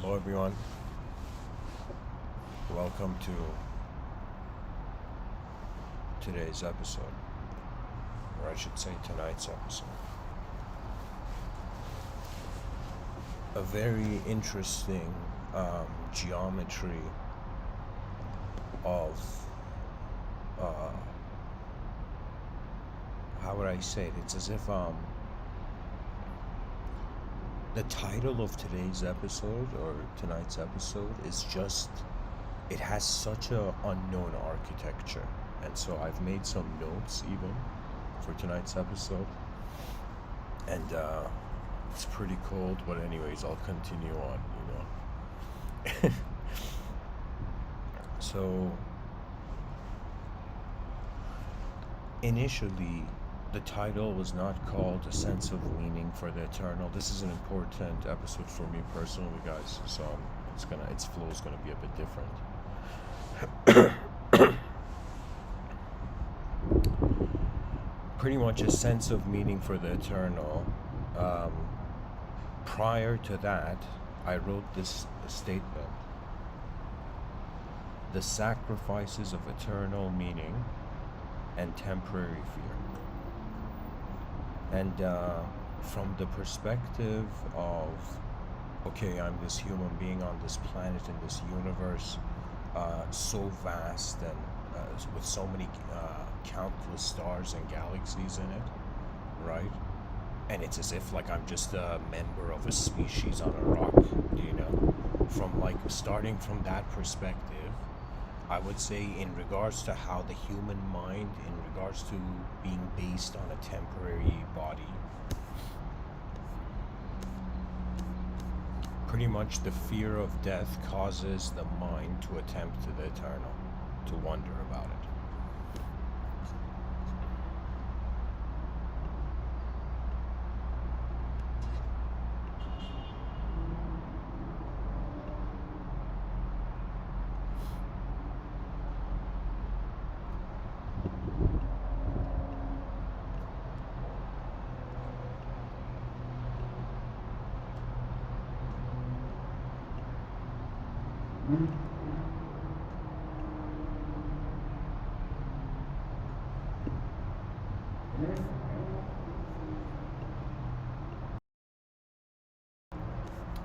Hello, everyone. Welcome to today's episode, or I should say tonight's episode. A very interesting geometry of, uh, how would I say it? It's as if the title of today's episode or tonight's episode is just, it has such a unknown architecture. And so I've made some notes even for tonight's episode. And it's pretty cold, but anyways, I'll continue on, So initially, the title was not called A Sense of Meaning for the Eternal. This is an important episode for me personally, guys. So its flow is gonna be a bit different. Pretty much a sense of meaning for the eternal. Prior to that, I wrote this statement: the sacrifices of eternal meaning and temporary fear. And from the perspective of, okay, I'm this human being on this planet in this universe, so vast and with so many countless stars and galaxies in it, right? And it's as if like I'm just a member of a species on a rock, From like starting from that perspective, I would say in regards to how the human mind, in regards to being based on a temporary body, pretty much the fear of death causes the mind to attempt to the eternal, to wonder about it.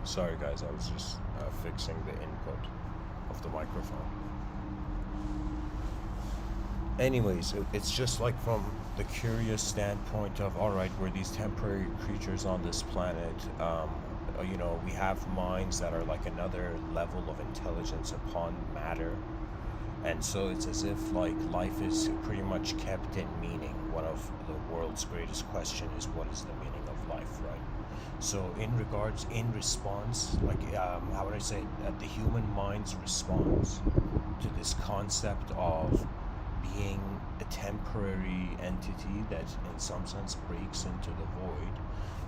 Sorry guys, I was just fixing the input of the microphone. Anyways, it's just like from the curious standpoint of, all right, we're these temporary creatures on this planet. We have minds that are like another level of intelligence upon matter. And so it's as if like life is pretty much kept in meaning. One of the world's greatest question is, what is the meaning of life, right? So in response, like how would I say it? The human mind's response to this concept of being a temporary entity that in some sense breaks into the void,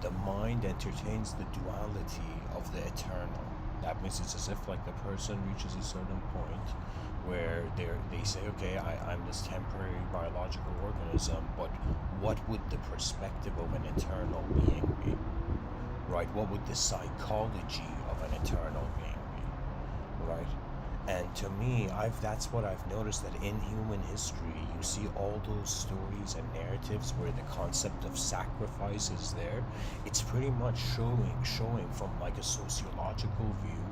the mind entertains the duality of the eternal. That means it's as if like the person reaches a certain point where they say, okay, I'm this temporary biological organism, but what would the perspective of an eternal being be? Right? What would the psychology of an eternal being be? Right? And to me, that's what I've noticed, that in human history, you see all those stories and narratives where the concept of sacrifice is there. It's pretty much showing from like a sociological view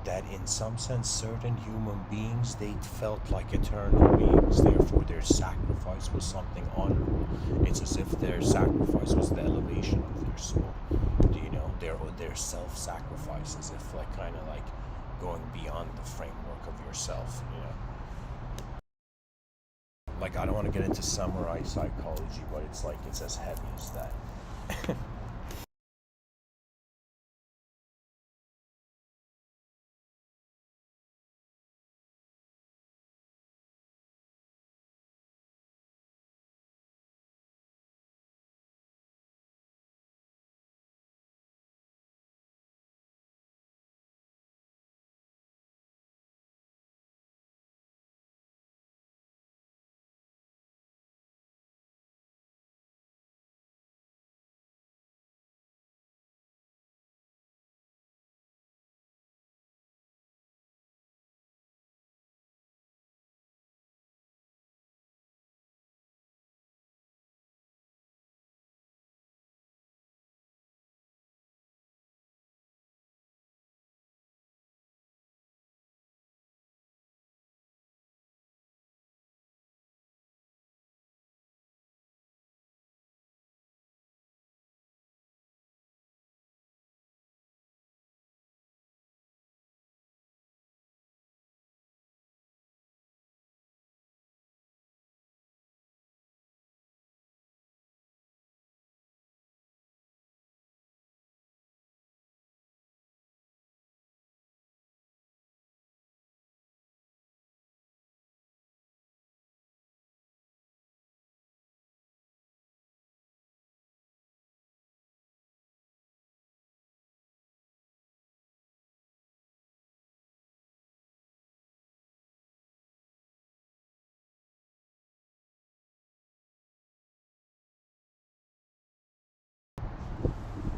that in some sense certain human beings, they felt like eternal beings, therefore their sacrifice was something honorable. It's as if their sacrifice was the elevation of their soul, their self-sacrifice, as if like kind of like going beyond the framework of yourself. Like, I don't want to get into samurai psychology, but it's like it's as heavy as that.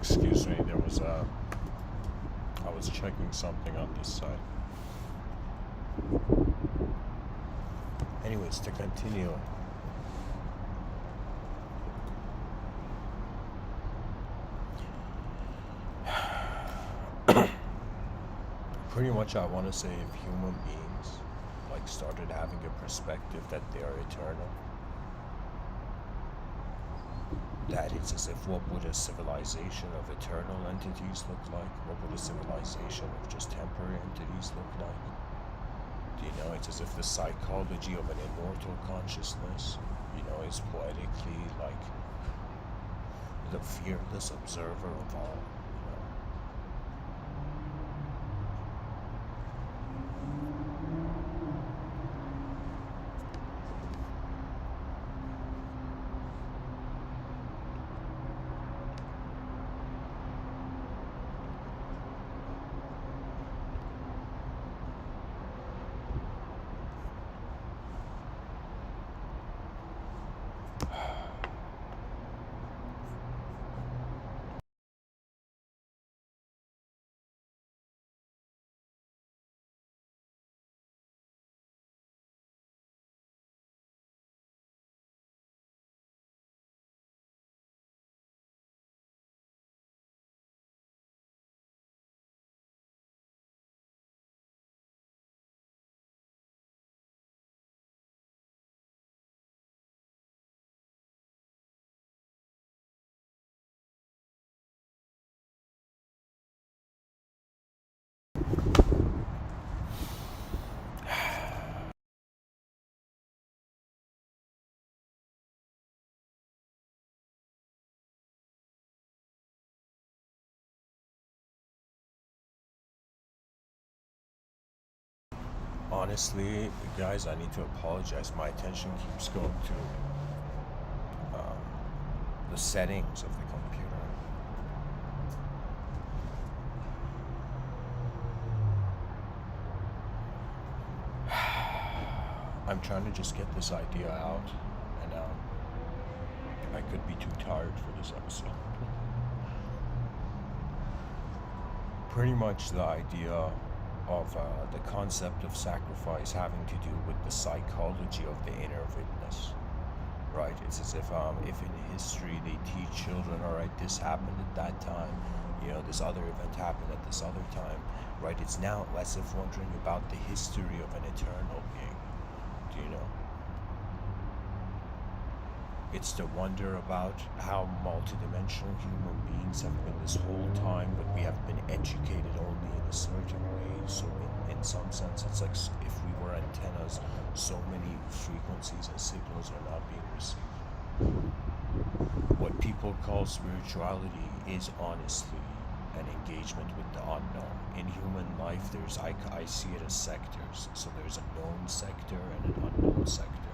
Excuse me, there was a. I was checking something on this side. Anyways, to continue. Pretty much, I want to say if human beings like started having a perspective that they are eternal, that it's as if what would a civilization of eternal entities look like? What would a civilization of just temporary entities look like? Do you know, it's as if the psychology of an immortal consciousness, you know, is poetically like the fearless observer of all. Honestly, guys, I need to apologize. My attention keeps going to the settings of the computer. I'm trying to just get this idea out, and I could be too tired for this episode. Pretty much the idea of the concept of sacrifice having to do with the psychology of the inner witness, right? It's as if in history they teach children, all right, this happened at that time, you know, this other event happened at this other time, right? It's now less of wondering about the history of an eternal being, do you know? It's to wonder about how multidimensional human beings have been this whole time, but we have been educated only in a certain way. So in some sense, it's like if we were antennas, so many frequencies and signals are not being received. What people call spirituality is honestly an engagement with the unknown. In human life, I see it as sectors. So there's a known sector and an unknown sector.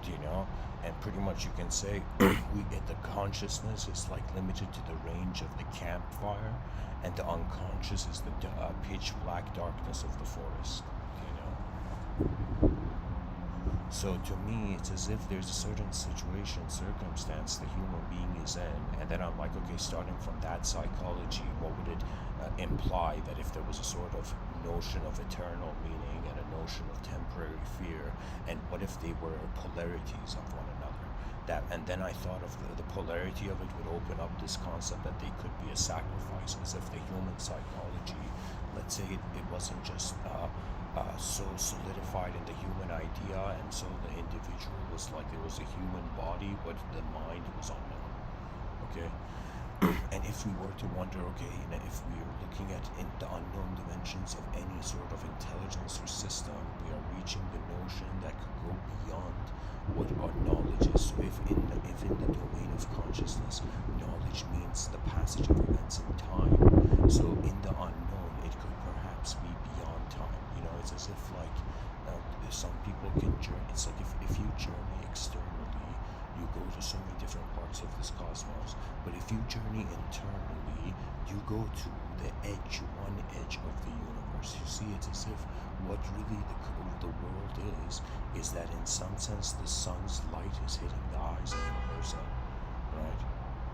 Do you know? And pretty much you can say the consciousness is like limited to the range of the campfire, and the unconscious is the pitch black darkness of the forest, you know? So to me, it's as if there's a certain situation, circumstance the human being is in, and then I'm like, okay, starting from that psychology, what would it imply that if there was a sort of notion of eternal meaning and a notion of temporary fear, and what if they were polarities of one another? And then I thought of the polarity of it would open up this concept that they could be a sacrifice, as if the human psychology, let's say it wasn't just so solidified in the human idea, and so the individual was like there was a human body, but the mind was unknown. Okay. And if we were to wonder, okay, if we are looking at in the unknown dimensions of any sort of intelligence or system, we are reaching the notion that could go beyond what our knowledge is. So if in the domain of consciousness, knowledge means the passage of events in time, so in the unknown, it could perhaps be beyond time. You know, it's as if like some people can journey. It's like if you journey externally, you go to so many different parts of this cosmos, but if you journey internally, you go to the one edge of the universe. You see, it's as if what really the world is that in some sense the sun's light is hitting the eyes of the person, right?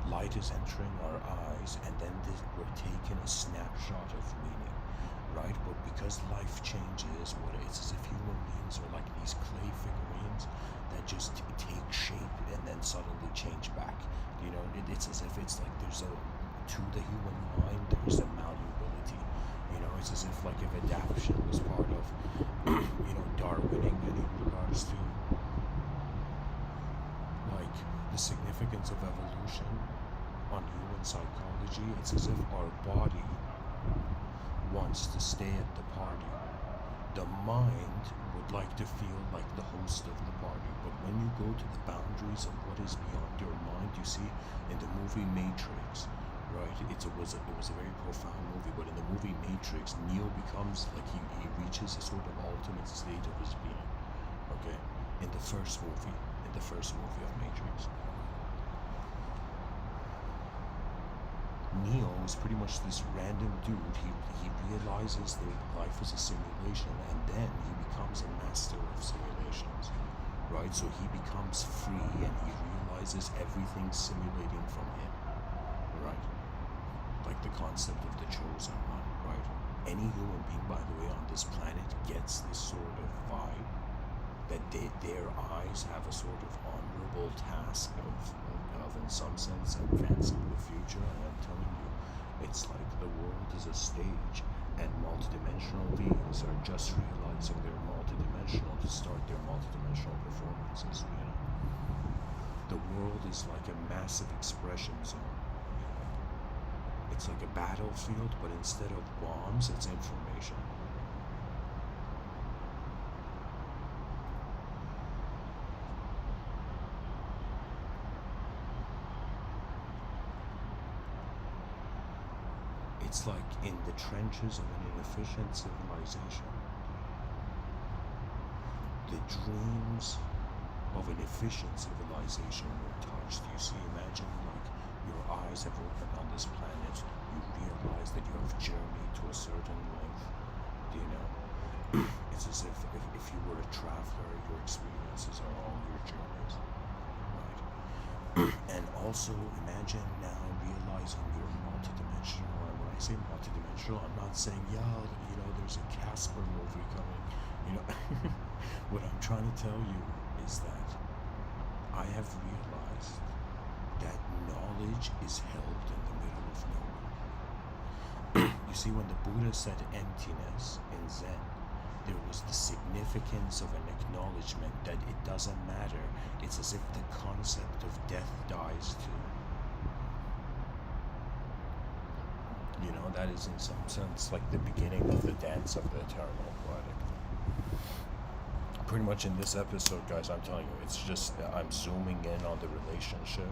Light is entering our eyes, and then we're taking a snapshot of meaning, right? But because life changes, what it's as if human beings are like these clay figurines that just take shape and then suddenly change back. It's as if it's like to the human mind, there's a malleability. It's as if like if adaptation was part of, Darwining in regards to like the significance of evolution on human psychology, it's as if our body wants to stay at the party. The mind would like to feel like the host of the party, but when you go to the boundaries of what is beyond your mind, you see in the movie Matrix, right? It was a very profound movie, but in the movie Matrix, Neo becomes like he reaches a sort of ultimate state of his being. Okay, in the first movie of Matrix, Neo is pretty much this random dude. He realizes that life is a simulation, and then he becomes a master of simulations, right? So he becomes free, and he realizes everything's simulating from him, right? Like the concept of the chosen one, right? Any human being, by the way, on this planet gets this sort of vibe that their eyes have a sort of honorable task of in some sense advancing the future. And I'm telling you, it's like the world is a stage, and multidimensional beings are just realizing they're multidimensional to start their multidimensional performances. The world is like a massive expression zone. It's like a battlefield, but instead of bombs, it's information. It's like in the trenches of an inefficient civilization. The dreams of an efficient civilization were touched. You see, imagine like your eyes have opened on this planet. You realize that you have journeyed to a certain length. It's as if you were a traveler, your experiences are all your journeys. Right? And also imagine now realizing you're multidimensional. And when I say multidimensional, I'm not saying, there's a Casper movie coming. What I'm trying to tell you is that I have realized that knowledge is held in the middle of nowhere. You see, when the Buddha said emptiness in Zen, there was the significance of an acknowledgement that it doesn't matter. It's as if the concept of death dies too. That is in some sense like the beginning of the dance of the eternal poetic. Pretty much in this episode, guys, I'm telling you, it's just I'm zooming in on the relationship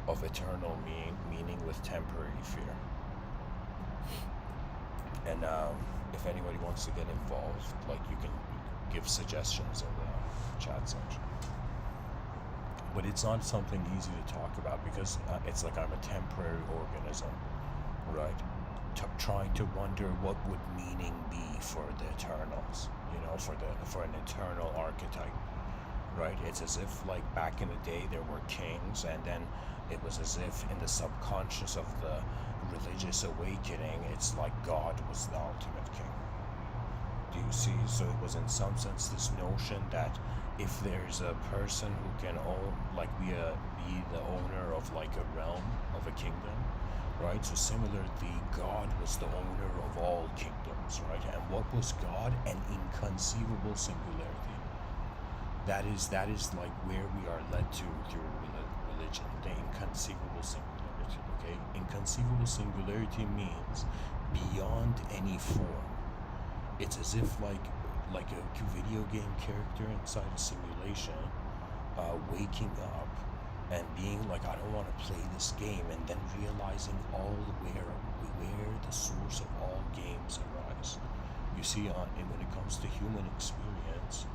of eternal meaning with temporary fear. And if anybody wants to get involved, like you can give suggestions in the chat section. But it's not something easy to talk about because it's like I'm a temporary organism, right? Trying to wonder what would meaning be for the eternals, for an eternal archetype, right? It's as if like back in the day there were kings, and then it was as if in the subconscious of the religious awakening, it's like God was the ultimate king. Do you see? So it was in some sense this notion that if there's a person who can be the owner of like a realm, of a kingdom, right? So similarly, God was the owner of all kingdoms, right? And what was God? An inconceivable singularity. That is like where we are led to through religion, the inconceivable singularity, okay? Inconceivable singularity means beyond any form. It's as if like a video game character inside a simulation, waking up and being like, I don't want to play this game, and then realizing where the source of all games arise. You see, when it comes to human experience,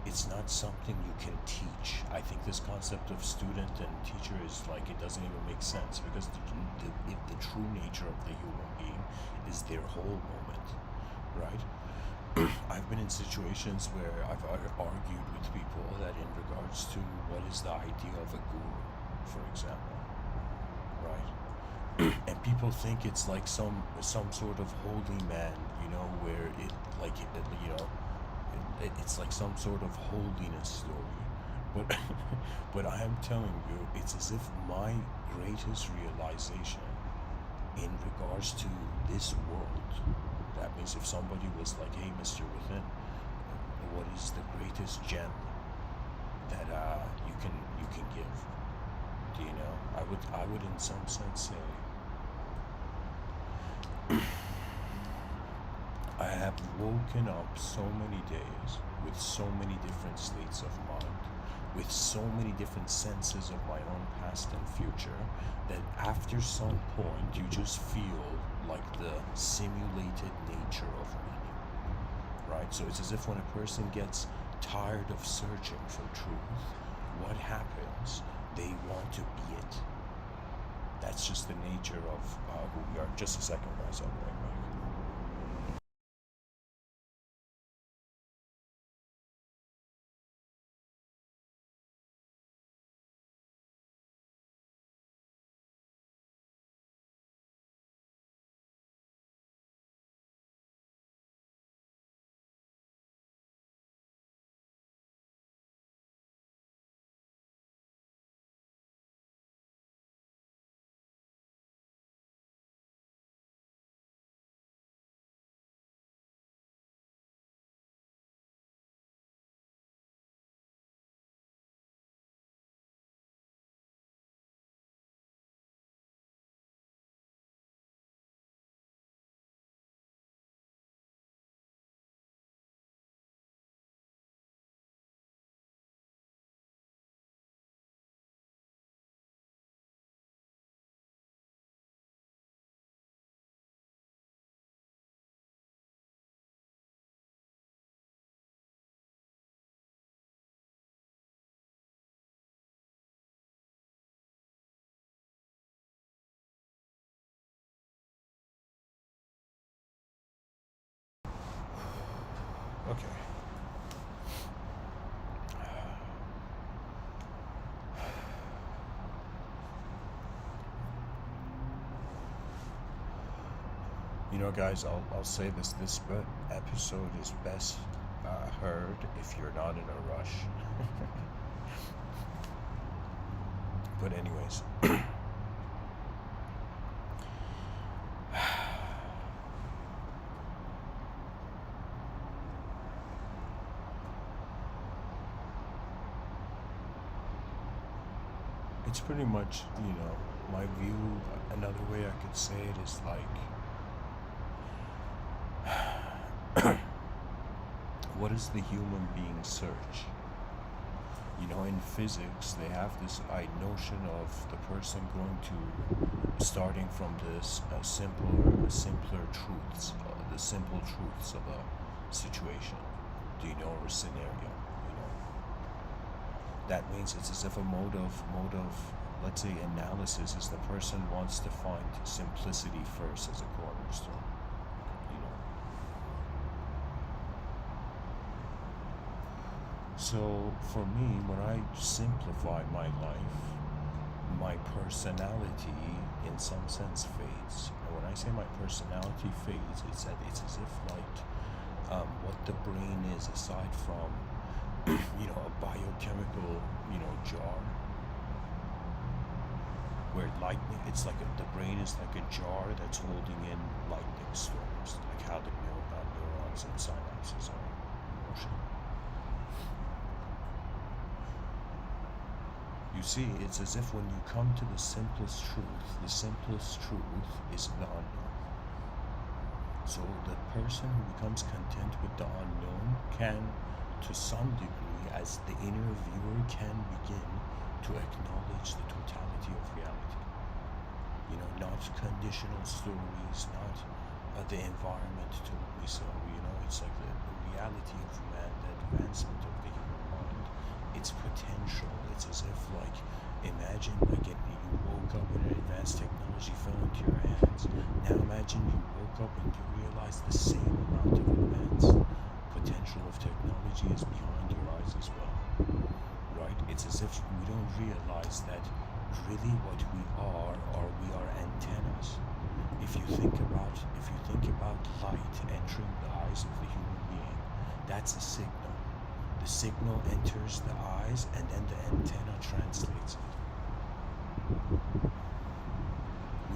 it's not something you can teach. I think this concept of student and teacher is like, it doesn't even make sense, because the true nature of the human being is their whole moment, right? I've been in situations where I've argued with people that in regards to what is the idea of a guru, for example, right? people think it's like some sort of holy man, you know, where it like you know, it's like some sort of holiness story. But but I am telling you, it's as if my greatest realization in regards to this world. That means if somebody was like, "Hey, Mr. Within, what is the greatest gem that you can give?" Do you know? I would in some sense say I have woken up so many days with so many different states of mind, with so many different senses of my own past and future, that after some point you just feel like the simulated nature of meaning, right? So it's as if when a person gets tired of searching for truth, what happens? They want to be it. That's just the nature of who we are. Just a second, guys. I'll be right back. Okay. You know, guys, I'll say this: this episode is best heard if you're not in a rush. But anyways, it's pretty much, you know, my view. Another way I could say it is like, what is the human being's search? You know, in physics, they have this notion of the person going to starting from this simpler truths, the simple truths of a situation. Do you know, or a scenario? You know, that means it's as if a mode of let's say analysis is the person wants to find simplicity first as a cornerstone. You know. So for me, when I simplify my life, my personality in some sense fades. And when I say my personality fades, it's as if like what the brain is aside from you know, a biochemical, you know, jar where lightning, it's like the brain is like a jar that's holding in lightning storms, like how the neurons and synapses are in motion. You see, it's as if when you come to the simplest truth is the unknown. So the person who becomes content with the unknown can, to some degree, as the inner viewer, can begin to acknowledge the totality of reality. You know, not conditional stories, not the environment told me so. You know, it's like the reality of man, the advancement of the human mind, its potential. It's as if like, imagine like you woke up and an advanced technology fell into your hands. Now imagine you woke up and you realize the same amount of advanced potential of technology is behind your eyes as well. Right? It's as if we don't realize that really what we are antennas. That's a signal. The signal enters the eyes, and then the antenna translates it.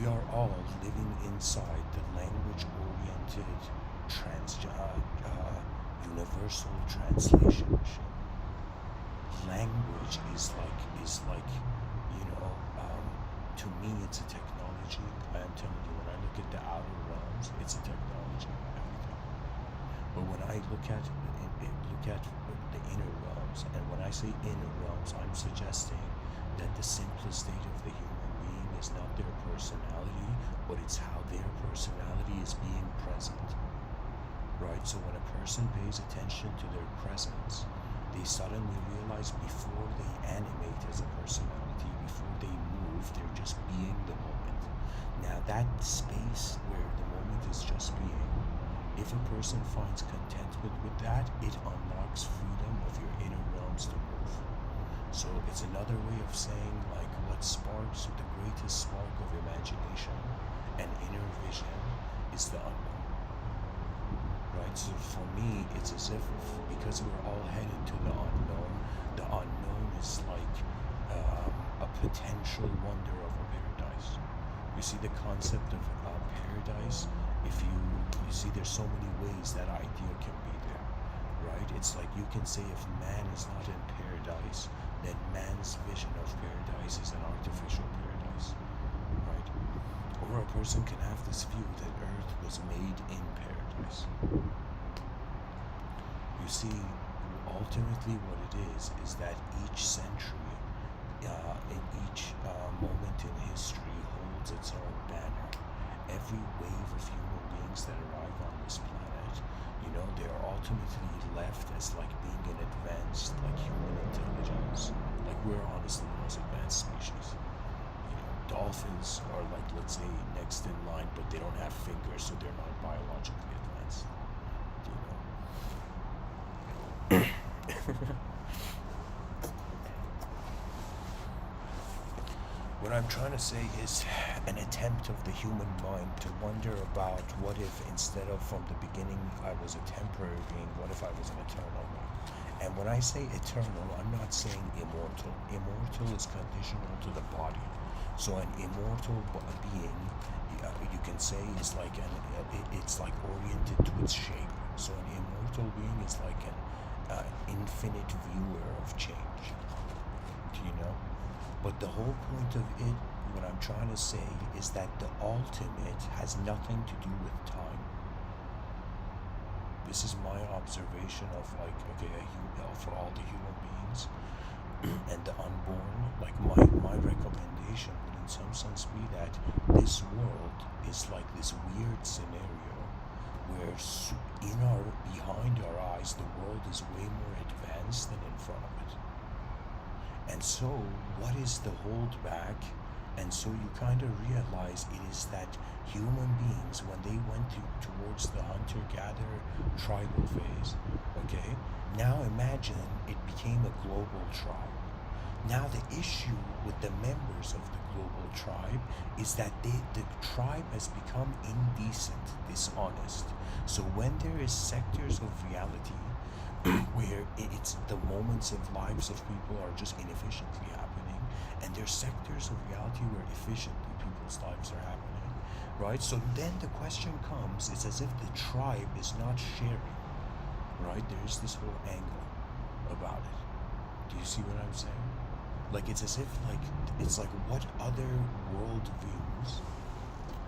We are all living inside the language-oriented universal translation machine. Language is like, to me, it's a technology. I am telling you, when I look at the outer realms, it's a technology, everything. But when I look at the inner realms, and when I say inner realms, I'm suggesting that the simplest state of the human being is not their personality, but it's how their personality is being present. Right? So when a person pays attention to their presence, they suddenly realize before they animate as a personality, before they move, they're just being the moment. Now that space where the moment is just being, if a person finds contentment with that, it unlocks freedom of your inner realms to move. So it's another way of saying, like, what sparks the greatest spark of imagination and inner vision is the unknown. Right? So for me, it's as if, because we're all headed to the unknown is like a potential wonder of a paradise. You see the concept of paradise, if you see there's so many ways that idea can be there, right? It's like you can say if man is not in paradise, then man's vision of paradise is an artificial paradise, right? Or a person can have this view that earth was made in paradise. You see, ultimately what it is that each century, in each moment in history holds its own banner. Every wave of human beings that arrive on this planet, they are ultimately left as like being an advanced, like human intelligence. Like we're honestly the most advanced species. Dolphins are like, let's say, next in line, but they don't have fingers, so they're not biologically advanced. What I'm trying to say is an attempt of the human mind to wonder about what if, instead of from the beginning I was a temporary being, what if I was an eternal being? And when I say eternal, I'm not saying immortal. Immortal is conditional to the body. So an immortal being, you can say, is like it's like oriented to its shape. So an immortal being is like an infinite viewer of change. Do you know? But the whole point of it, what I'm trying to say, is that the ultimate has nothing to do with time. This is my observation of, like, okay, for all the human beings and the unborn. Like my recommendation would in some sense be that this world is like this weird scenario where behind our eyes the world is way more advanced than in front of it. And so what is the holdback? And so you kind of realize it is that human beings, when they went towards the hunter-gatherer tribal phase, okay, now imagine it became a global tribe. Now the issue with the members of the global tribe is that the tribe has become indecent, dishonest. So when there is sectors of reality where it's the moments of lives of people are just inefficiently happening, and there's sectors of reality where efficiently people's lives are happening, right? So then the question comes, it's as if the tribe is not sharing, right? There's this whole angle about it. Do you see what I'm saying? Like, it's as if, like, it's like, what other world views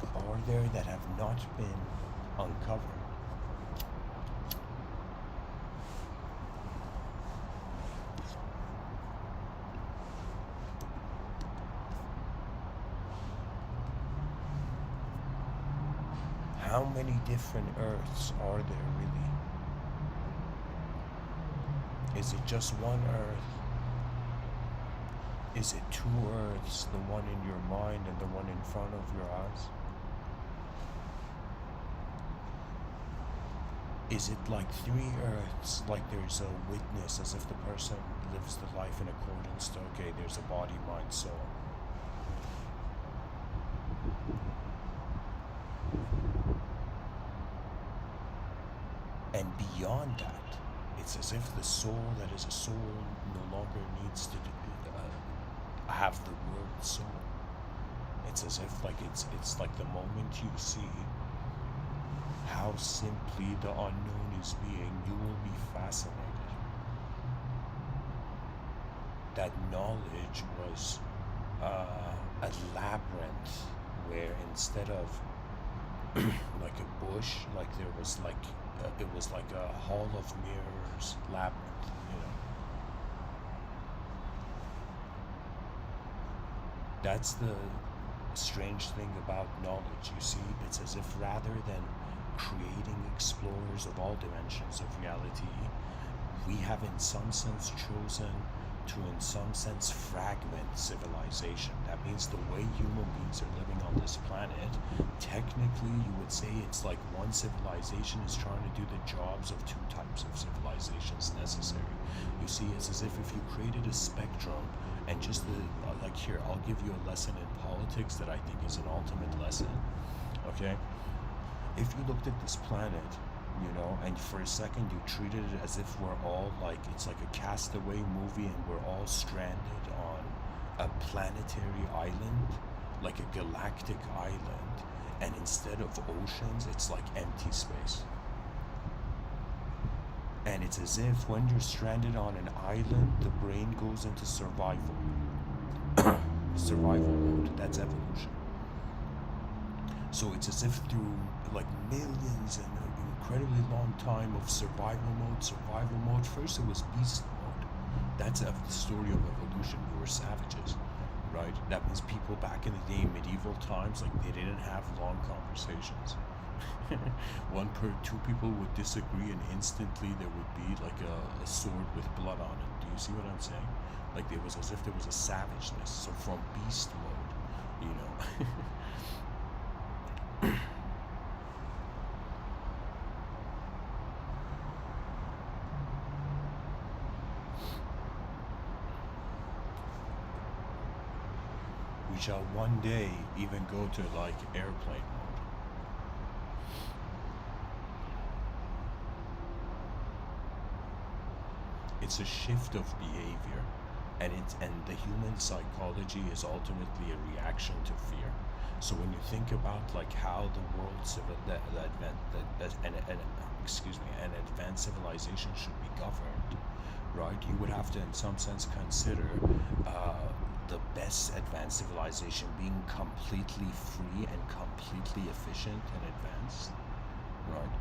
are there that have not been uncovered? How many different Earths are there really? Is it just one Earth? Is it two Earths, the one in your mind and the one in front of your eyes? Is it like three Earths, like there's a witness, as if the person lives the life in accordance to, okay, there's a body, mind, soul? And beyond that, It's as if the soul that is a soul no longer needs to have the word soul. It's as if like it's like the moment you see how simply the unknown is being, you will be fascinated. That knowledge was a labyrinth where instead of like a bush, like there was like it was like a hall of mirrors labyrinth, you know. That's the strange thing about knowledge. You see, it's as if rather than creating explorers of all dimensions of reality, we have in some sense chosen to in some sense fragment civilization. That means the way human beings are living on this planet, technically you would say it's like one civilization is trying to do the jobs of two types of civilizations necessary. You see, it's as if you created a spectrum and just like here, I'll give you a lesson in politics that I think is an ultimate lesson, okay? If you looked at this planet, you know, and for a second you treated it as if we're all like, it's like a Castaway movie and we're all stranded on a planetary island, like a galactic island, and instead of oceans, it's like empty space. And it's as if when you're stranded on an island, the brain goes into survival. Survival mode, that's evolution. So it's as if through like millions and an incredibly long time of survival mode, first it was beast mode. That's the story of evolution. We were savages, right? That means people back in the day, medieval times, like they didn't have long conversations. Two people would disagree and instantly there would be like a sword with blood on it. Do you see what I'm saying? Like it was as if there was a savageness. So from beast mode, you know. We shall one day even go to like airplane mode. It's a shift of behavior, and the human psychology is ultimately a reaction to fear. So when you think about like how the world an advanced civilization should be governed, right? You would have to, in some sense, consider the best advanced civilization being completely free and completely efficient and advanced, right?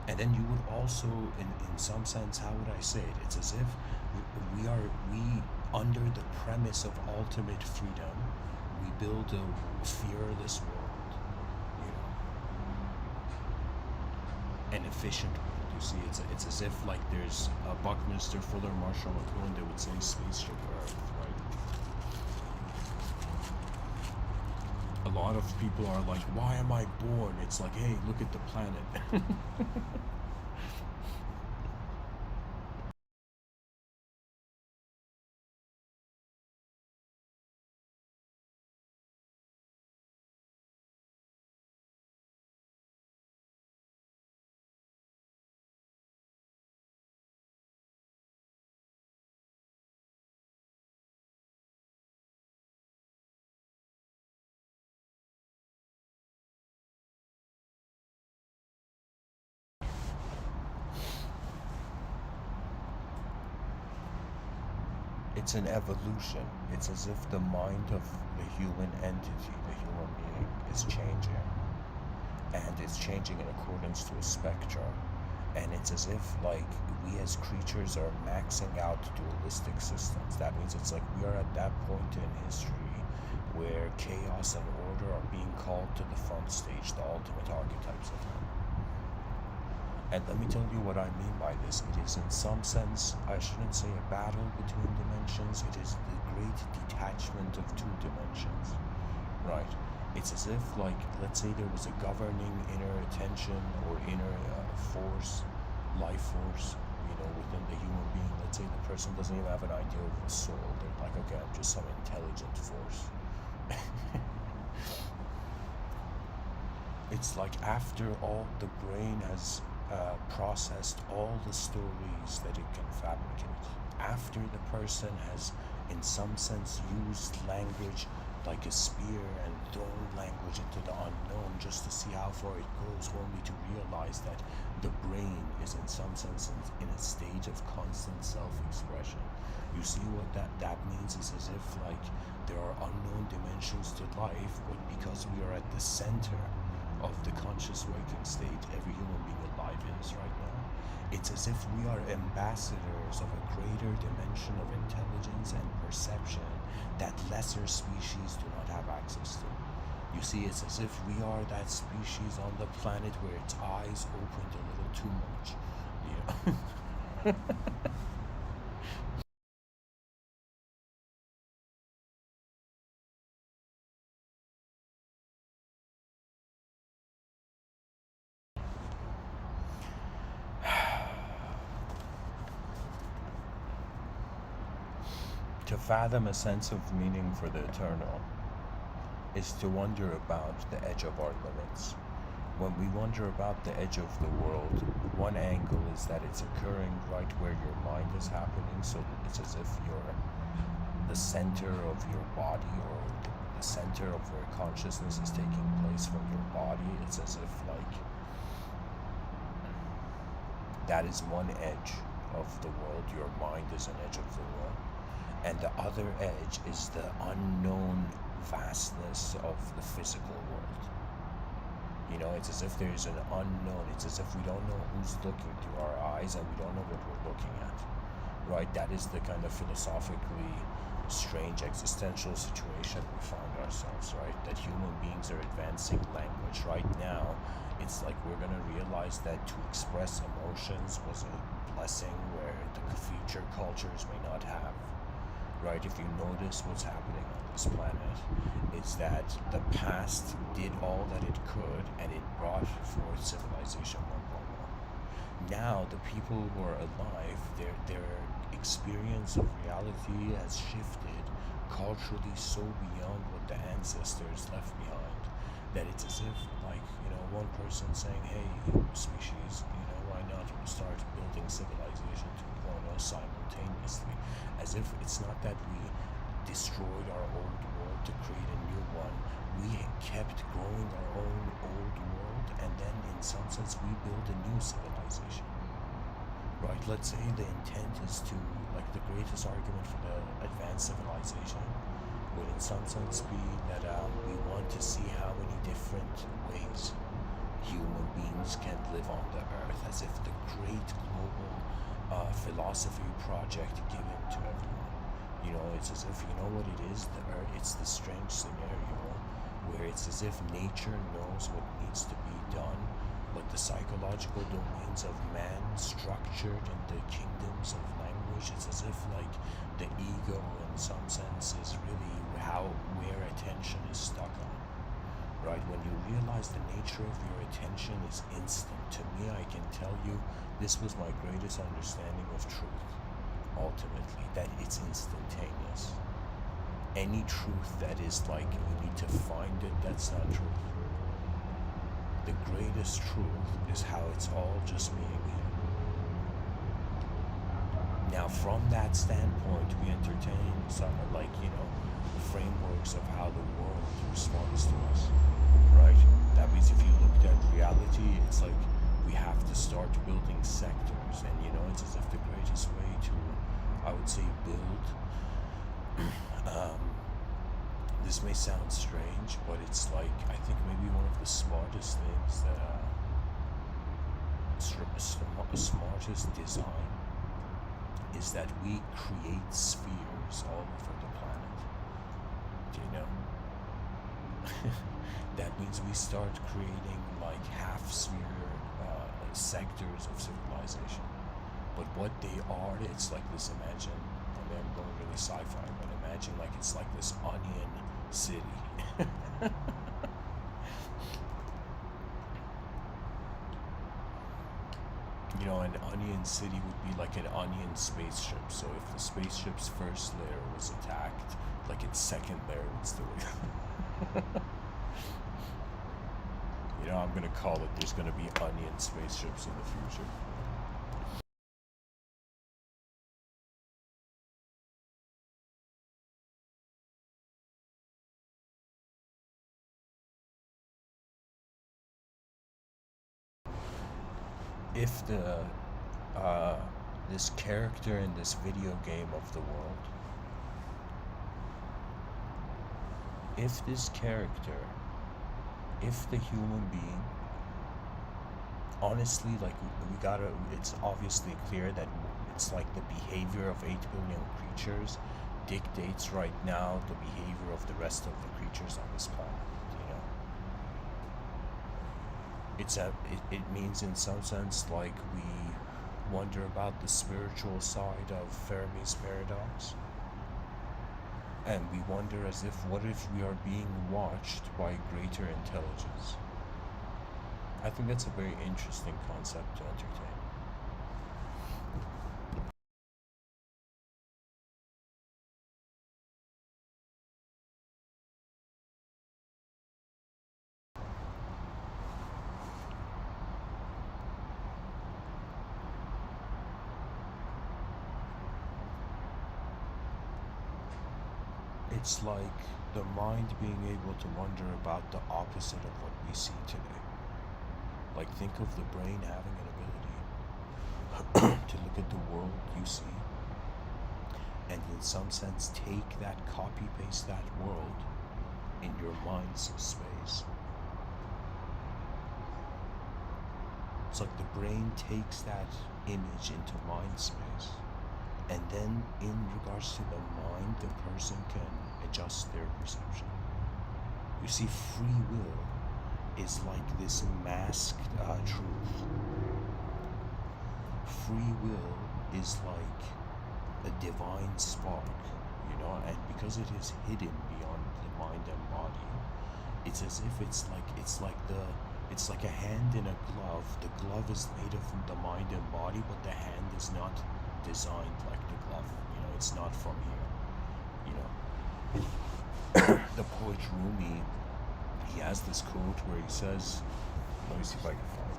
And then you would also, in some sense, how would I say it? It's as if we under the premise of ultimate freedom, we build a fearless world, you know, an efficient world. You see, it's as if like there's a Buckminster Fuller, Marshall McLuhan, they would say spaceship Earth, right? A lot of people are like, why am I born? It's like, hey, look at the planet. It's an evolution. It's as if the mind of the human entity, the human being, is changing. And it's changing in accordance to a spectrum. And it's as if like we as creatures are maxing out dualistic systems. That means it's like we are at that point in history where chaos and order are being called to the front stage, the ultimate archetypes of them. And let me tell you what I mean by this. It is in some sense, I shouldn't say a battle between dimensions, it is the great detachment of two dimensions, right? It's as if, like, let's say there was a governing inner attention or inner force, life force, you know, within the human being. Let's say the person doesn't even have an idea of a soul. They're like, okay, I'm just some intelligent force. It's like after all the brain has processed all the stories that it can fabricate. After the person has, in some sense, used language like a spear and thrown language into the unknown just to see how far it goes, only to realize that the brain is, in some sense, in a stage of constant self-expression. You see what that means is as if like there are unknown dimensions to life, but because we are at the center of the conscious waking state every human being alive is right now, it's as if we are ambassadors of a greater dimension of intelligence and perception that lesser species do not have access to. You see, it's as if we are that species on the planet where its eyes opened a little too much. You know? To fathom a sense of meaning for the eternal is to wonder about the edge of our limits. When we wonder about the edge of the world, one angle is that it's occurring right where your mind is happening, so it's as if you're the center of your body, or the center of where consciousness is taking place from your body. It's as if like that is one edge of the world. Your mind is an edge of the world. And the other edge is the unknown vastness of the physical world. You know, it's as if there is an unknown. It's as if we don't know who's looking through our eyes, and we don't know what we're looking at. Right? That is the kind of philosophically strange existential situation we find ourselves, right? That human beings are advancing language. Right now, it's like we're going to realize that to express emotions was a blessing where the future cultures may not have. Right? If you notice what's happening on this planet, is that the past did all that it could, and it brought forth civilization 1.1. Now, the people who are alive, their experience of reality has shifted culturally so beyond what the ancestors left behind, that it's as if, like, you know, one person saying, hey, species, you know, why not start building civilization 2.0 simultaneously, as if it's not that we destroyed our old world to create a new one. We kept growing our own old world, and then in some sense we build a new civilization. Right? Let's say the intent is to, like, the greatest argument for the advanced civilization would in some sense be that we want to see how many different ways human beings can live on the earth, as if the great global philosophy project given to everyone. You know, it's as if, you know what it is, the earth, it's the strange scenario where it's as if nature knows what needs to be done, but the psychological domains of man structured in the kingdoms of language, it's as if like the ego in some sense is really where attention is stuck on. Right? When you realize the nature of your attention is instant. To me, I can tell you, this was my greatest understanding of truth, ultimately, that it's instantaneous. Any truth that is like, you need to find it, that's not truth. The greatest truth is how it's all just being here. Now, from that standpoint, we entertain some, like, you know, frameworks of how the world responds to us. Right? That means if you looked at reality, it's like we have to start building sectors, and you know, it's as if the greatest way to, I would say, build. This may sound strange, but it's like, I think maybe one of the smartest things that smartest design is that we create spheres all over the planet. Do you know? That means we start creating like half-sphere sectors of civilization. But what they are, it's like this, imagine, I mean, I'm going really sci-fi, but imagine like it's like this onion city. You know, an onion city would be like an onion spaceship. So if the spaceship's first layer was attacked, like its second layer would still You know, I'm gonna call it. There's gonna be onion spaceships in the future. If the uh, this character in this video game of the world, if this character, if the human being, honestly, like we gotta, it's obviously clear that it's like the behavior of 8 billion creatures dictates right now the behavior of the rest of the creatures on this planet, you know. It means in some sense like we wonder about the spiritual side of Fermi's paradox. And we wonder as if, what if we are being watched by greater intelligence? I think that's a very interesting concept to entertain. It's like the mind being able to wonder about the opposite of what we see today. Like, think of the brain having an ability to look at the world you see and in some sense take that, copy paste that world in your mind's space. It's like the brain takes that image into mind space, and then in regards to the mind, the person can adjust their perception. You see, free will is like this masked truth. Free will is like a divine spark, you know, and because it is hidden beyond the mind and body, it's as if it's like a hand in a glove. The glove is made of the mind and body, but the hand is not designed like the glove. You know, it's not from here. You know, the poet Rumi, he has this quote where he says, let me see if I can find it.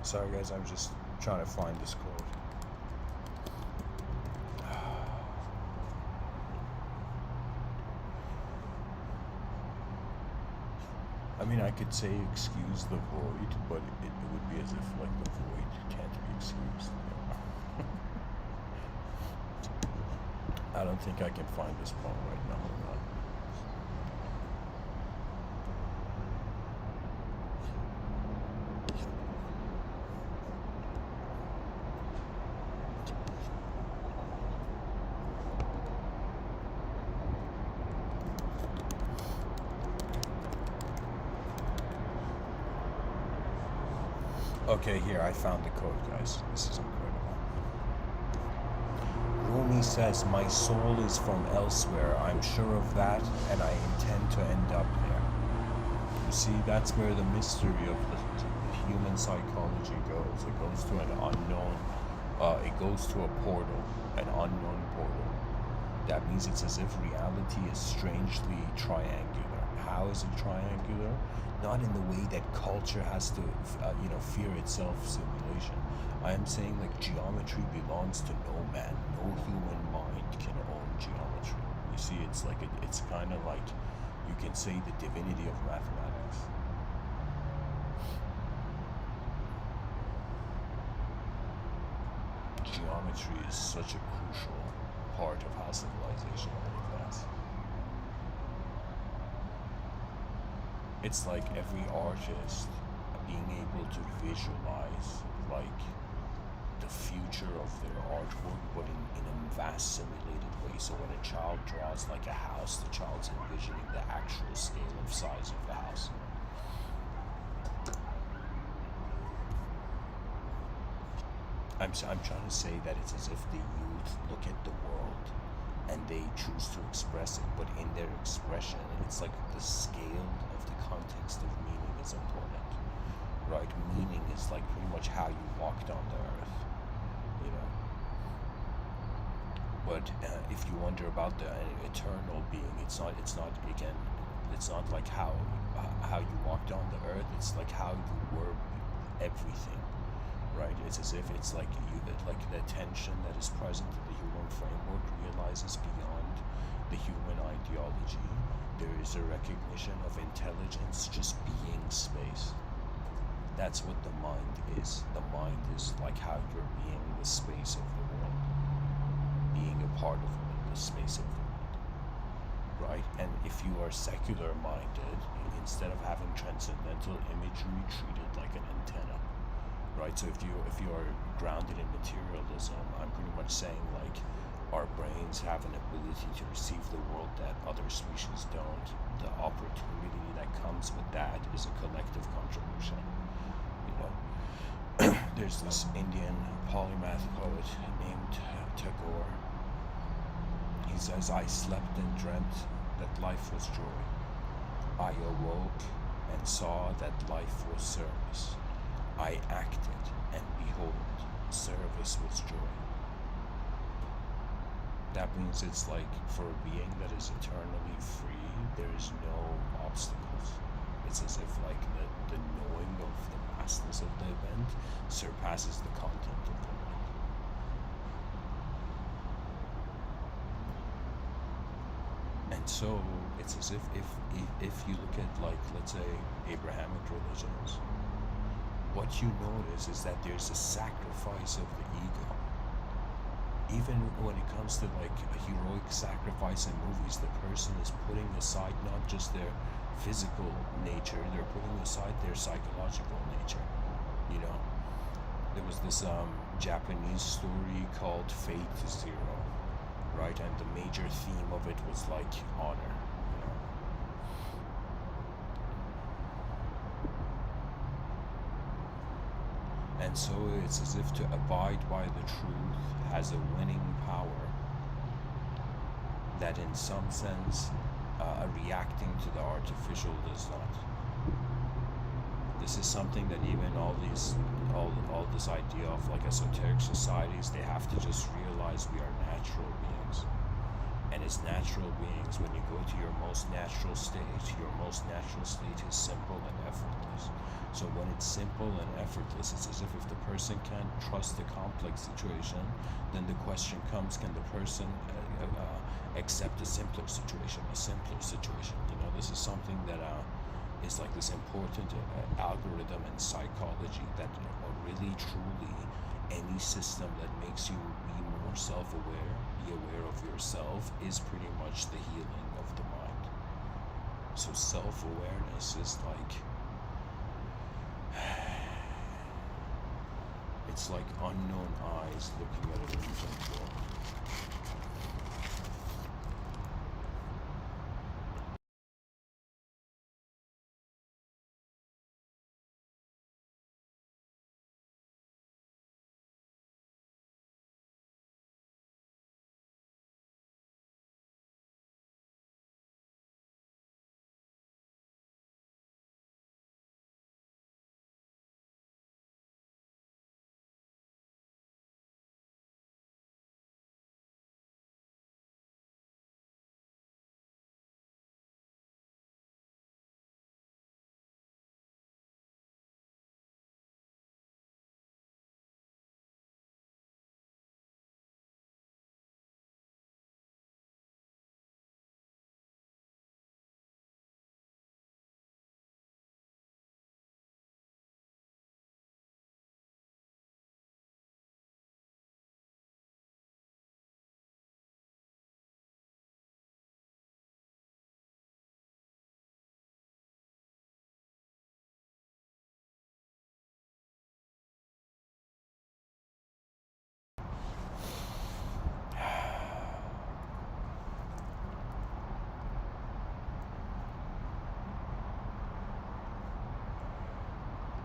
Sorry guys, I'm just trying to find this quote. I mean, I could say excuse the void, but it would be as if like the void can't be excused. I don't think I can find this poem right now. Okay, here, I found the quote, guys. This is incredible. Rumi says, "My soul is from elsewhere. I'm sure of that, and I intend to end up there." You see, that's where the mystery of the human psychology goes. It goes to an unknown, it goes to a portal, an unknown portal. That means it's as if reality is strangely triangular. How is it triangular? Not in the way that culture has to, fear itself simulation. I am saying like geometry belongs to no man. No human mind can own geometry. You see, it's like it's kind of like you can say the divinity of mathematics. Geometry is such a crucial part of how civilization advances. It's like every artist being able to visualize like the future of their artwork, but in a vast simulated way. So when a child draws like a house, the child's envisioning the actual scale of size of the house. I'm trying to say that it's as if the youth look at the world and they choose to express it, but in their expression, it's like the scale of the context of meaning is important, right? Meaning is like pretty much how you walked on the earth, you know. But if you wonder about the eternal being, it's not again, it's not like how you walked on the earth. It's like how you were everything, right? It's as if it's like like the tension that is present in the human framework realizes beyond the human ideology. There is a recognition of intelligence just being space. That's what the mind is. The mind is like how you're being the space of the world, being a part of the space of the world, right? And if you are secular minded, instead of having transcendental imagery treated like an antenna, right? So if you are grounded in materialism, I'm pretty much saying like our brains have an ability to receive the world that other species don't. The opportunity that comes with that is a collective contribution. You know, there's this Indian polymath poet named Tagore. He says, "I slept and dreamt that life was joy. I awoke and saw that life was service. I acted, and behold, service was joy." That means it's like for a being that is eternally free, there is no obstacles. It's as if like the knowing of the vastness of the event surpasses the content of the event. And so it's as if you look at like, let's say, Abrahamic religions, what you notice is that there's a sacrifice of the ego. Even when it comes to like a heroic sacrifice in movies, the person is putting aside not just their physical nature, they're putting aside their psychological nature. You know, there was this Japanese story called Fate Zero, right? And the major theme of it was like honor. And so it's as if to abide by the truth has a winning power that in some sense reacting to the artificial does not. This is something that even all this idea of like esoteric societies, they have to just realize we are natural beings. And as natural beings, when you go to your most natural state is simple and effortless. So when it's simple and effortless, it's as if the person can't trust a complex situation, then the question comes, can the person accept a simpler situation? You know, this is something that is like this important algorithm in psychology that really, truly, any system that makes you be more self-aware, be aware of yourself, is pretty much the healing of the mind. So self-awareness is like, it's like unknown eyes looking at an infinite world.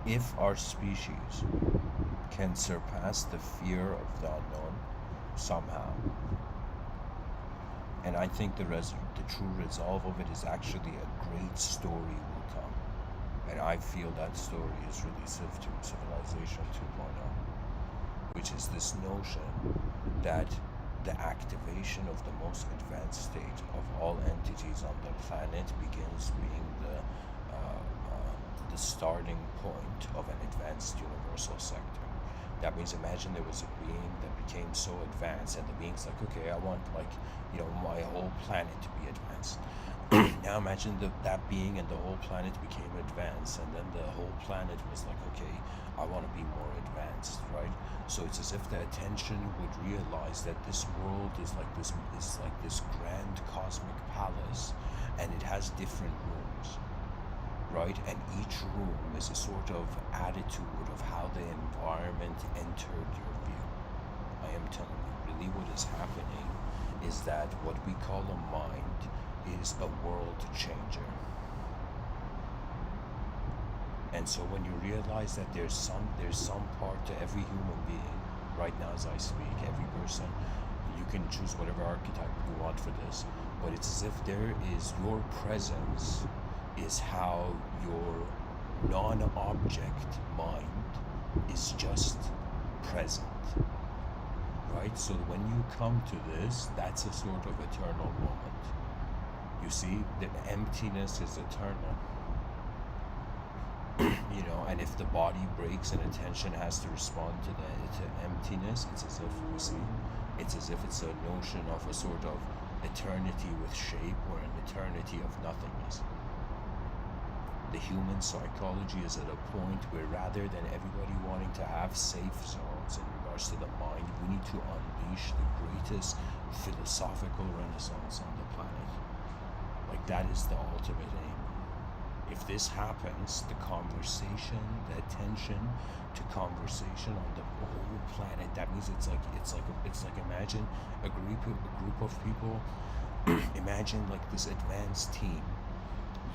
if our species can surpass the fear of the unknown somehow, and I think the true resolve of it is actually a great story will come. And I feel that story is really Civilization 2.0, which is this notion that the activation of the most advanced state of all entities on the planet begins being the starting point of an advanced universal sector. That means imagine there was a being that became so advanced, and the being's like, okay, I want my whole planet to be advanced. Now imagine that being and the whole planet became advanced, and then the whole planet was like, okay, I want to be more advanced, right? So it's as if the attention would realize that this world is like this grand cosmic palace, and it has different rooms, right? And each room is a sort of attitude of how the environment entered your view. I am telling you, really what is happening is that what we call a mind is a world changer. And so when you realize that there's some part to every human being, right now as I speak, every person, you can choose whatever archetype you want for this, but it's as if there is your presence is how your non-object mind is just present, right? So when you come to this, that's a sort of eternal moment. You see, the emptiness is eternal. And if the body breaks and attention has to respond to emptiness, it's as if, you see, it's as if it's a notion of a sort of eternity with shape or an eternity of nothingness. The human psychology is at a point where rather than everybody wanting to have safe zones in regards to the mind, we need to unleash the greatest philosophical renaissance on the planet. Like, that is the ultimate aim. If this happens, the conversation, the attention to conversation on the whole planet, that means it's like imagine a group of people, imagine like this advanced team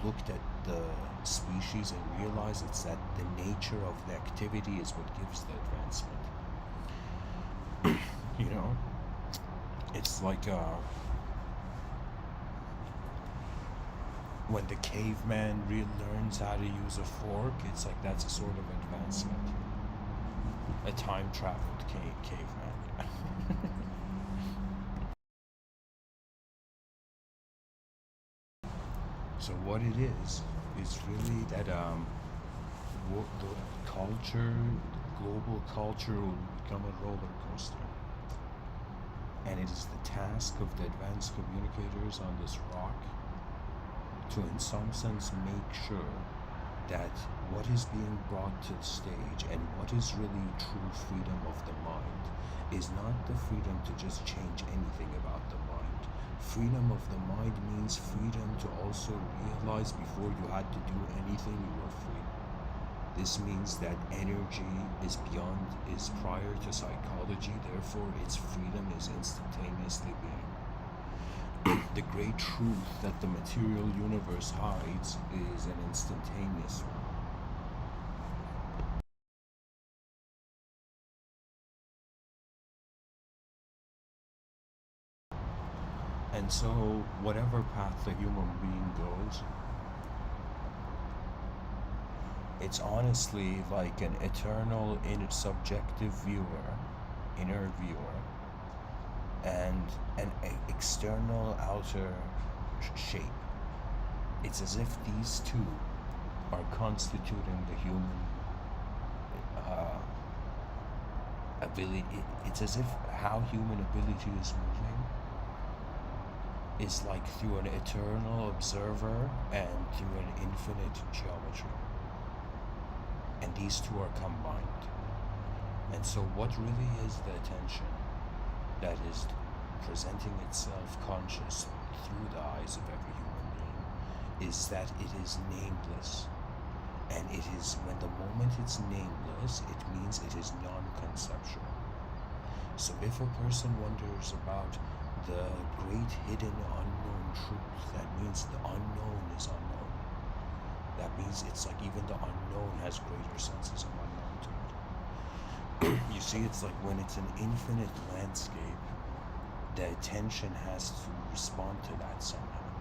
looked at the species and realized it's that the nature of the activity is what gives the advancement. It's like when the caveman learns how to use a fork, it's like that's a sort of advancement. A time-traveled caveman. So what it is really that the culture, global culture, will become a roller coaster. And it is the task of the advanced communicators on this rock to, in some sense, make sure that what is being brought to the stage and what is really true freedom of the mind is not the freedom to just change anything about the mind. Freedom of the mind means freedom to also realize before you had to do anything, you were free. This means that energy is prior to psychology, therefore its freedom is instantaneously being. The great truth that the material universe hides is an instantaneous one. And so, whatever path the human being goes, it's honestly like an eternal subjective inner viewer, and an external outer shape. It's as if these two are constituting the human ability. It's as if how human ability is moving is like through an eternal observer and through an infinite geometry. And these two are combined. And so what really is the attention that is presenting itself conscious through the eyes of every human being is that it is nameless. And it is, when the moment it's nameless, it means it is non-conceptual. So if a person wonders about the great hidden unknown truth, that means the unknown is unknown. That means it's like even the unknown has greater senses of unknown to it. You see, it's like when it's an infinite landscape, the attention has to respond to that somehow,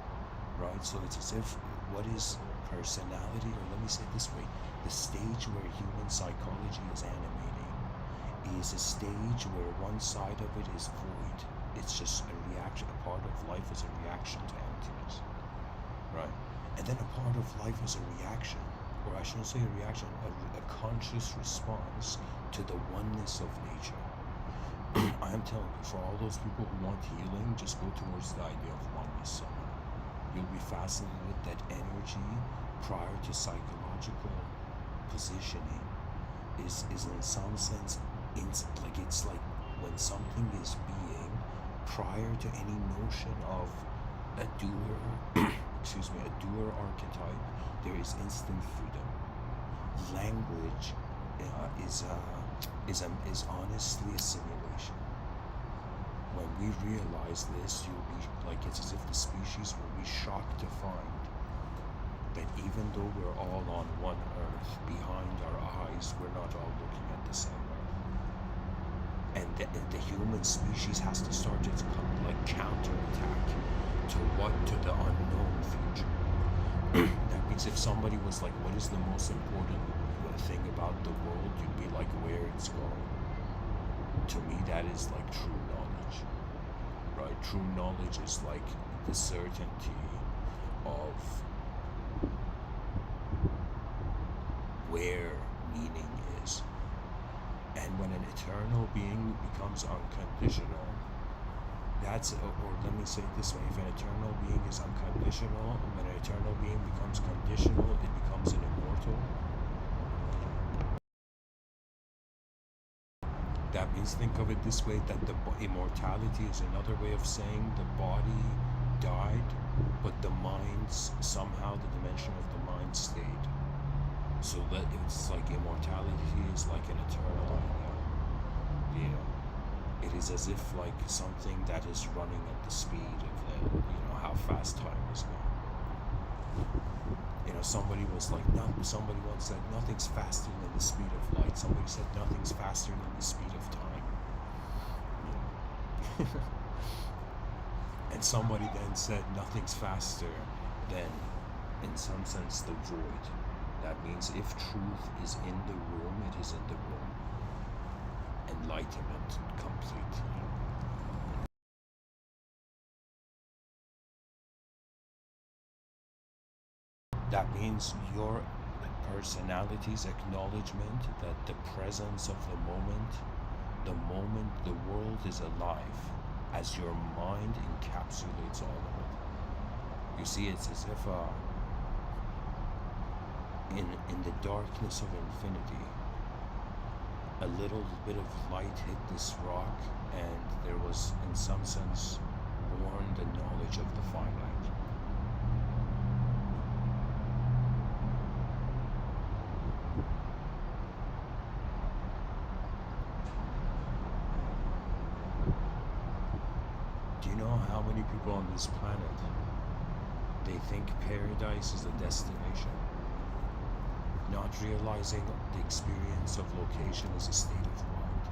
right? So it's as if what is personality, or let me say it this way, the stage where human psychology is animating is a stage where one side of it is void. It's just a reaction. A part of life is a reaction to emptiness, right? And then a part of life is a reaction, or I shouldn't say a reaction, a conscious response to the oneness of nature. I am telling you, for all those people who want healing, just go towards the idea of oneness somehow. You'll be fascinated with that energy prior to psychological positioning is in some sense, like it's like when something is being prior to any notion of a doer, a doer archetype, there is instant freedom. Language is honestly a simulation. When we realize this, you'll be like, it's as if the species will be shocked to find that even though we're all on one earth, behind our eyes, we're not all looking at the same earth. And the human species has to start its counterattack to the unknown future. That means if somebody was like, what is the most important thing about the world, you'd be like, where it's going. To me, that is like true knowledge, right? True knowledge is like the certainty of where meaning is. And when an eternal being becomes unconditional, or let me say it this way, if an eternal being is unconditional, and when an eternal being becomes conditional, it becomes an immortal. That means, think of it this way, that the immortality is another way of saying the body died, but the minds, somehow the dimension of the mind stayed. So that it's like immortality is like an eternal idea. It is as if like something that is running at the speed of how fast time is going. Somebody was like, no, somebody once said, nothing's faster than the speed of light. Somebody said, nothing's faster than the speed of time. And somebody then said, nothing's faster than, in some sense, the void. That means if truth is in the room, it is in the room. Enlightenment complete. That means your personality's acknowledgement that the presence of the moment the world is alive, as your mind encapsulates all of it. You see, it's as if in the darkness of infinity, a little bit of light hit this rock, and there was, in some sense, born the knowledge of the finite. Do you know how many people on this planet, they think paradise is a destination, not realizing the experience of location is a state of mind?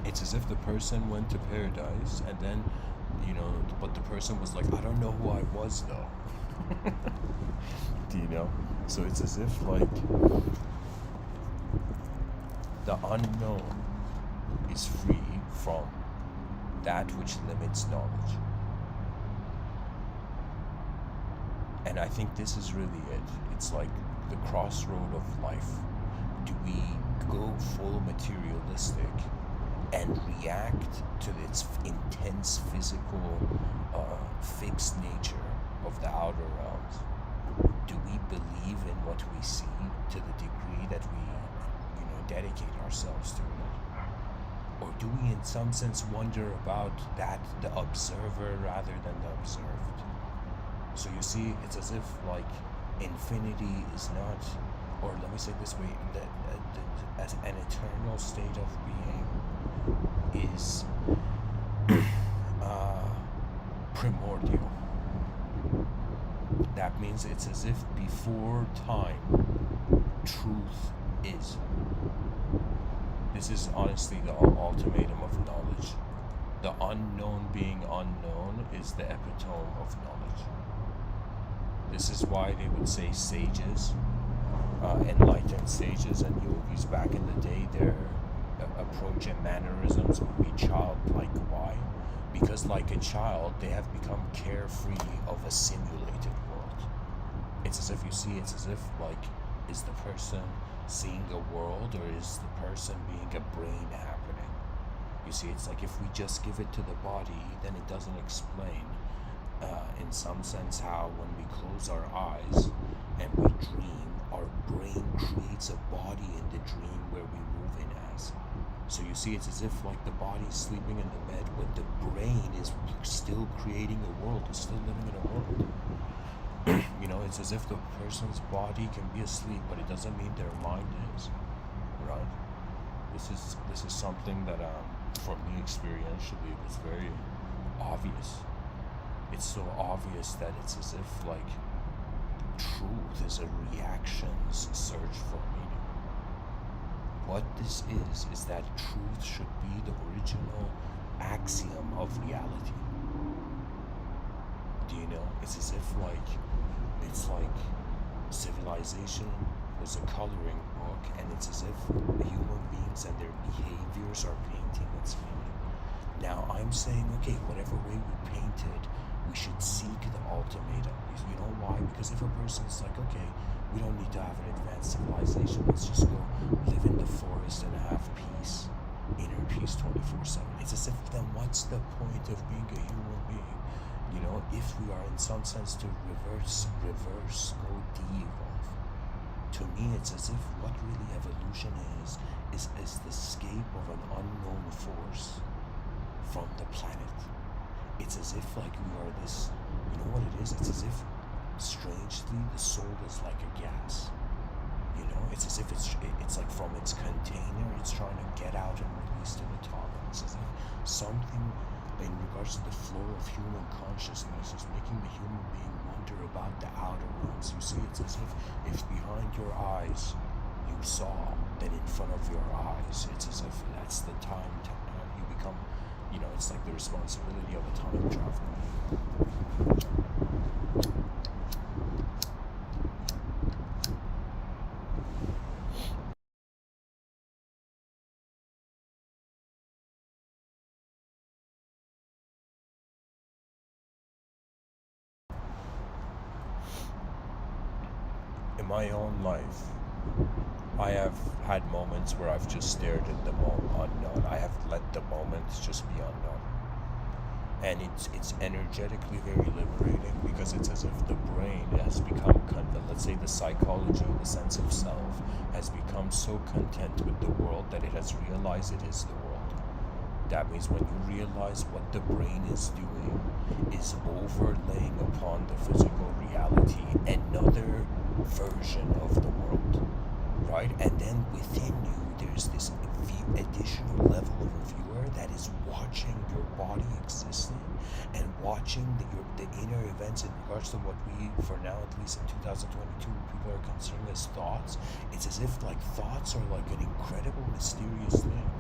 It's as if the person went to paradise and then, but the person was like, I don't know who I was though. Do you know? So it's as if like the unknown is free from that which limits knowledge. And I think this is really it. It's like the crossroad of life. Do we go full materialistic and react to its intense physical, fixed nature of the outer realms? Do we believe in what we see to the degree that we, dedicate ourselves to it? Or do we in some sense wonder about that, the observer rather than the observed? So you see, it's as if like infinity is not, or let me say it this way, as an eternal state of being is primordial. That means it's as if before time, truth is. This is honestly the ultimatum of knowledge. The unknown being unknown is the epitome of knowledge. This is why they would say sages, enlightened sages and yogis back in the day, their approach and mannerisms would be childlike. Why? Because like a child, they have become carefree of a simulated world. It's as if you see, it's as if like, is the person seeing a world or is the person being a brain happening? You see, it's like if we just give it to the body, then it doesn't explain, in some sense, how when we close our eyes and we dream, our brain creates a body in the dream where we move in as. So you see, it's as if like the body's sleeping in the bed, but the brain is still creating a world, is still living in a world. You know, it's as if the person's body can be asleep, but it doesn't mean their mind is, right? This is something that, for me experientially, it was very obvious. It's so obvious that it's as if like truth is a reaction's search for meaning. What this is that truth should be the original axiom of reality. Do you know? It's as if like, it's like civilization was a coloring book, and it's as if human beings and their behaviors are painting its meaning. Now I'm saying, okay, whatever way we paint it, we should seek the ultimatum. You know why? Because if a person's like, okay, we don't need to have an advanced civilization, let's just go live in the forest and have peace, inner peace 24/7. It's as if, then what's the point of being a human being? You know, if we are in some sense to reverse, go de-evolve. To me, it's as if what really evolution is the escape of an unknown force from the planet. It's as if like we are this, you know what it is? It's as if, strangely, the soul is like a gas. You know, it's as if it's like from its container, it's trying to get out and release to the top. It's as if something in regards to the flow of human consciousness is making the human being wonder about the outer realms. You see, it's as if behind your eyes you saw, then in front of your eyes, it's as if that's the time you become, you know, it's like the responsibility of a time traveler. In my own life, I have had moments where I've just stared at the unknown. I have let the moments just be unknown. And it's energetically very liberating, because it's as if the brain has become, let's say the psychology, the sense of self, has become so content with the world that it has realized it is the world. That means when you realize what the brain is doing is overlaying upon the physical reality another version of the world, right? And then within you, there's this additional level of a viewer that is watching your body existing and watching the inner events in regards to what we, for now at least in 2022, people are considering as thoughts. It's as if like thoughts are like an incredible, mysterious thing.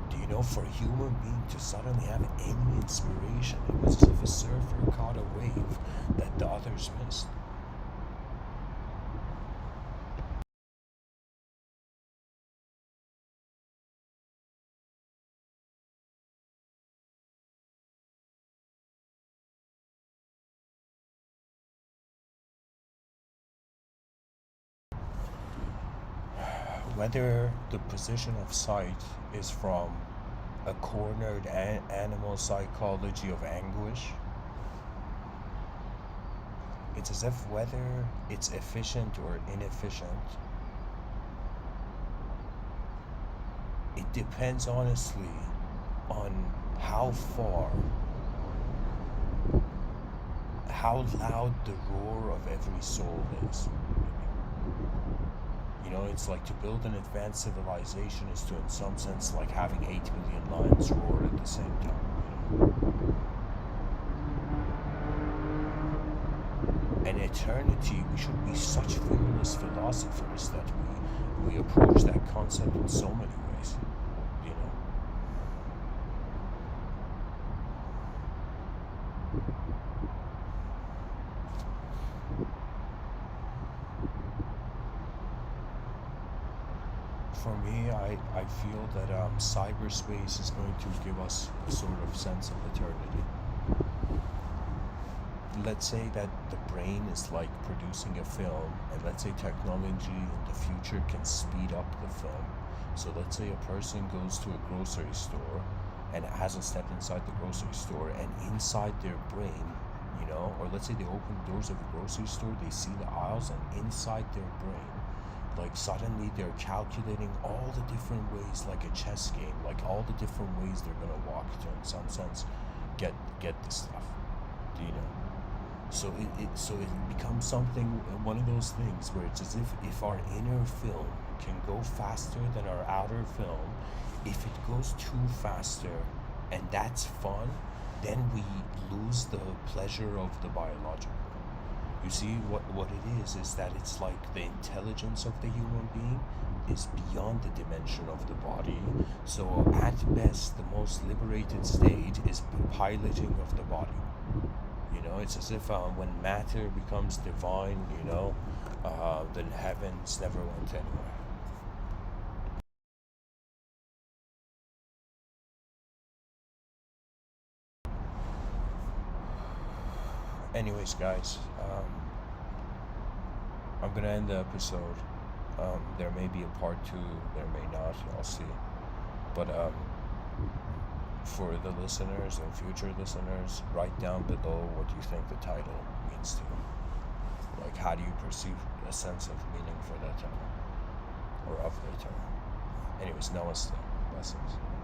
Do you know, for a human being to suddenly have any inspiration, it was as if a surfer caught a wave that the others missed. Whether the position of sight is from a cornered animal psychology of anguish, it's as if whether it's efficient or inefficient, it depends honestly on how loud the roar of every soul is. You know, it's like to build an advanced civilization is to, in some sense, like having 8 billion lions roar at the same time. You know? An eternity, we should be such fearless philosophers that we approach that concept in so many ways, you know. For me, I feel that cyberspace is going to give us a sort of sense of eternity. Let's say that the brain is like producing a film, and let's say technology in the future can speed up the film. So let's say a person goes to a grocery store and has a step inside the grocery store, and inside their brain, you know, or let's say they open the doors of a grocery store, they see the aisles, and inside their brain, like suddenly they're calculating all the different ways, like a chess game, like all the different ways they're gonna walk to, in some sense, get the stuff, you know. So it becomes something, one of those things where it's as if our inner film can go faster than our outer film. If it goes too faster, and that's fun, then we lose the pleasure of the biological. You see, what it is that it's like the intelligence of the human being is beyond the dimension of the body. So at best, the most liberated state is piloting of the body. You know, it's as if when matter becomes divine, you know, then heavens never went anywhere. Anyways, guys, I'm gonna end the episode. There may be a part two, there may not, I'll see. But for the listeners and future listeners, write down below what you think the title means to you. Like, how do you perceive a sense of meaning for that term, or of the term? Anyways, namaste. Blessings.